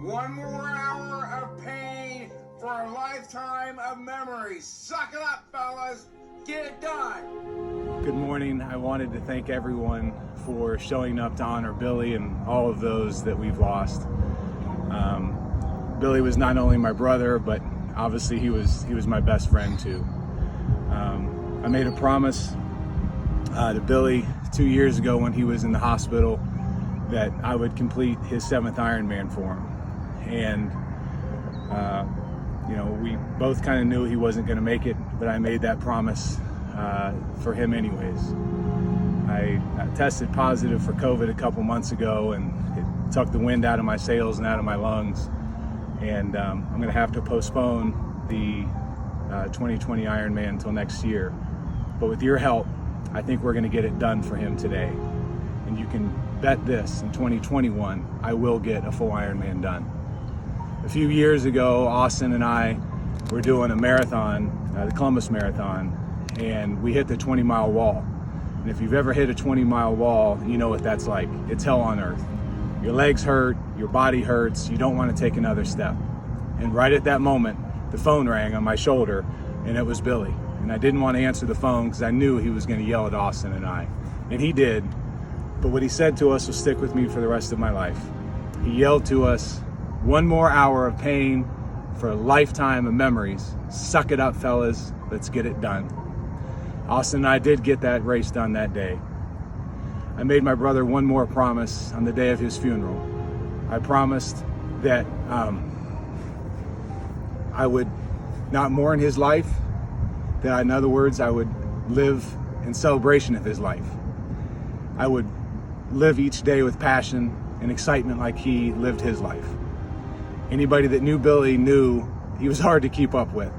One more hour of pain for a lifetime of memories. Suck it up, fellas. Get it done. Good morning. I wanted to thank everyone for showing up to honor Billy and all of those that we've lost. Billy was not only my brother, but obviously he was my best friend too. I made a promise to Billy 2 years ago when he was in the hospital that I would complete his 7th Ironman for him. And we both kind of knew he wasn't going to make it, but I made that promise for him anyways. I tested positive for COVID a couple months ago, and it took the wind out of my sails and out of my lungs. And I'm going to have to postpone the 2020 Ironman until next year. But with your help, I think we're going to get it done for him today. And you can bet this, in 2021, I will get a full Ironman done. A few years ago, Austin and I were doing a marathon, the Columbus Marathon, and we hit the 20-mile wall. And if you've ever hit a 20-mile wall, you know what that's like. It's hell on earth. Your legs hurt, your body hurts, you don't want to take another step. And right at that moment, the phone rang on my shoulder, and it was Billy. And I didn't want to answer the phone because I knew he was going to yell at Austin and I. And he did. But what he said to us will stick with me for the rest of my life. He yelled to us, "One more hour of pain for a lifetime of memories. Suck it up, fellas. Let's get it done." Austin and I did get that race done that day. I made my brother one more promise on the day of his funeral. I promised that I would not mourn his life, that in other words, I would live in celebration of his life. I would live each day with passion and excitement like he lived his life. Anybody that knew Billy knew he was hard to keep up with.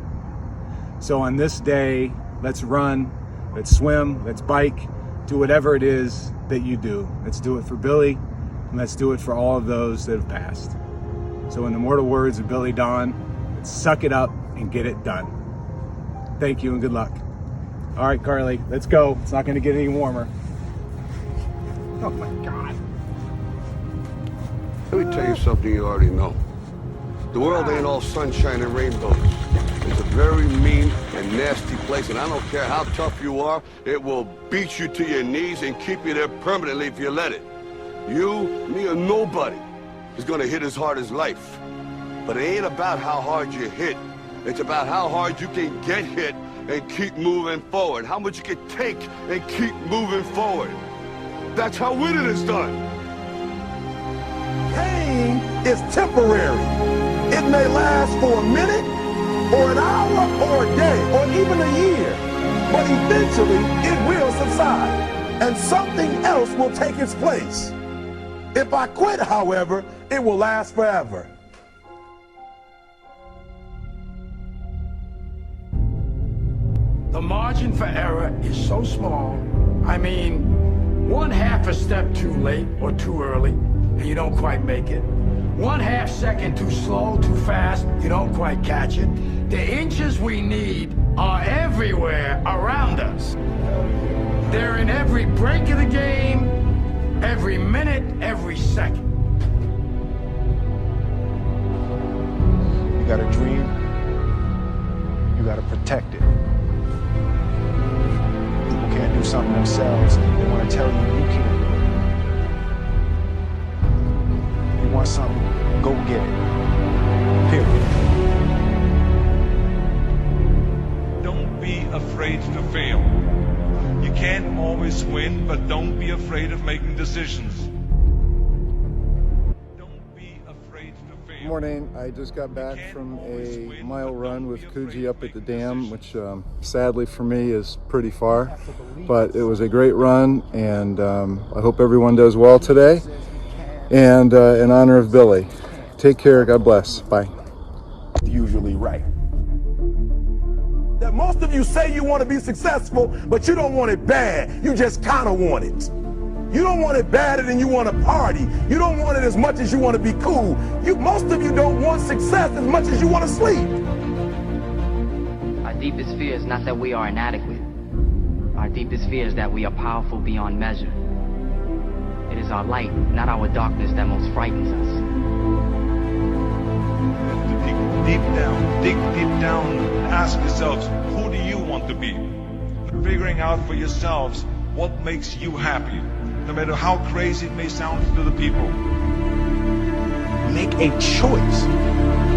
So on this day, let's run, let's swim, let's bike, do whatever it is that you do. Let's do it for Billy, and let's do it for all of those that have passed. So in the immortal words of Billy Don, let's suck it up and get it done. Thank you and good luck. All right, Carly, let's go. It's not gonna get any warmer. Oh my God. Let me tell you something you already know. The world ain't all sunshine and rainbows. It's a very mean and nasty place, and I don't care how tough you are, it will beat you to your knees and keep you there permanently if you let it. You, me, or nobody is gonna hit as hard as life. But it ain't about how hard you hit. It's about how hard you can get hit and keep moving forward. How much you can take and keep moving forward. That's how winning is done. Pain is temporary. It may last for a minute, or an hour, or a day, or even a year. But eventually, it will subside, and something else will take its place. If I quit, however, it will last forever. The margin for error is so small. I mean, 1/2 a step too late or too early, and you don't quite make it. 1/2 second too slow, too fast, you don't quite catch it. The inches we need are everywhere around us. They're in every break of the game, every minute, every second. You got a dream, you got to protect it. People can't do something themselves, they want to tell you you can't do it. You want something, go get it. Period. Don't be afraid to fail. You can't always win, but don't be afraid of making decisions. Don't be afraid to fail. Good morning. I just got back from a mile run with Coogee up at the dam, which sadly for me is pretty far, but it was a great run, and I hope everyone does well today. And in honor of Billy, take care. God bless. Bye. Usually right. That most of you say you want to be successful, but you don't want it bad. You just kind of want it. You don't want it badder than you want to party. You don't want it as much as you want to be cool. Most of you don't want success as much as you want to sleep. Our deepest fear is not that we are inadequate. Our deepest fear is that we are powerful beyond measure. It is our light, not our darkness, that most frightens us. Dig deep down, ask yourselves, who do you want to be? Figuring out for yourselves what makes you happy, no matter how crazy it may sound to the people. Make a choice,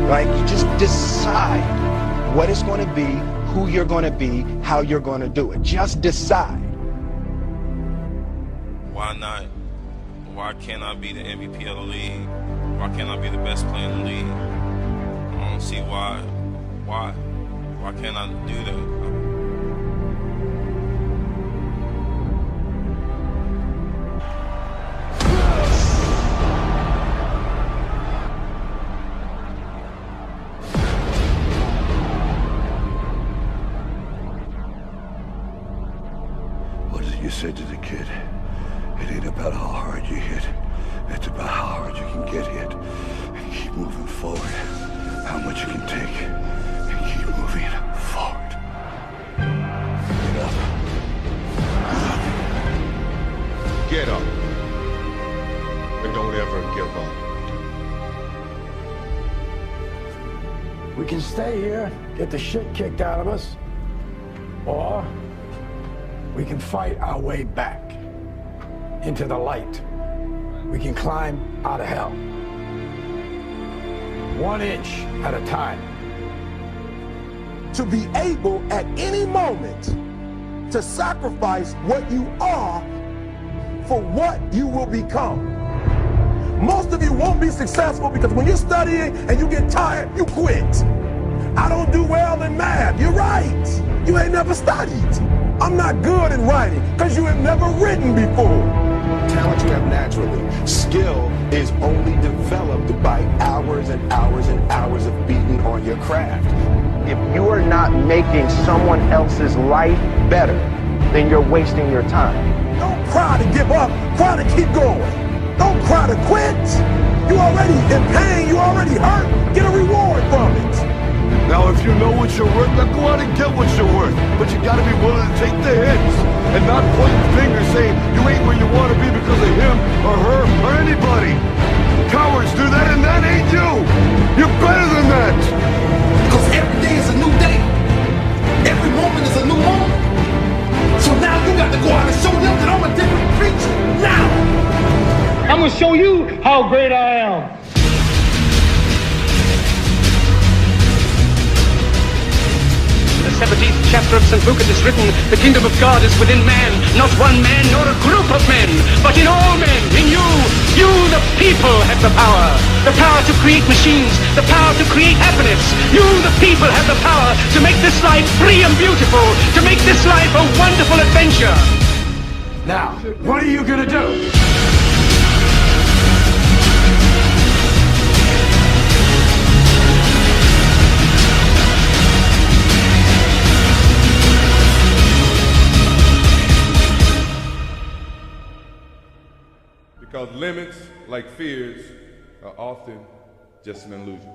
right? You just decide what it's going to be, who you're going to be, how you're going to do it. Just decide. Why not? Why can't I be the MVP of the league? Why can't I be the best player in the league? I don't see why. Why can't I do that? What is it you said to the kid? It ain't about how hard you hit. It's about how hard you can get hit and keep moving forward. How much you can take and keep moving forward. Get up. Get up. And don't ever give up. We can stay here, get the shit kicked out of us, or we can fight our way back into the light. We can climb out of hell. 1 inch at a time. To be able at any moment to sacrifice what you are for what you will become. Most of you won't be successful because when you're studying and you get tired, you quit. I don't do well in math. You're right. You ain't never studied. I'm not good in writing because you have never written before. Talent you have naturally. Skill is only developed by hours and hours and hours of beating on your craft. If you are not making someone else's life better, then you're wasting your time. Don't cry to give up. Cry to keep going. Don't cry to quit. You already in pain. You already hurt. Get a reward from it. Now, if you know what you're worth, then go out and get what you're worth. But you gotta be willing to take the hits and not point fingers saying you ain't where you want to be because of him or her or anybody. Cowards do that, and that ain't you. You're better than that. Because every day is a new day. Every moment is a new moment. So now you got to go out and show them that I'm a different creature. Now! I'm going to show you how great I am. The 17th chapter of St. Luke it is written, the kingdom of God is within man, not one man nor a group of men, but in all men, in you. You, the people, have the power to create machines, the power to create happiness. You, the people, have the power to make this life free and beautiful, to make this life a wonderful adventure. Now, what are you gonna do? Because limits, like fears, are often just an illusion.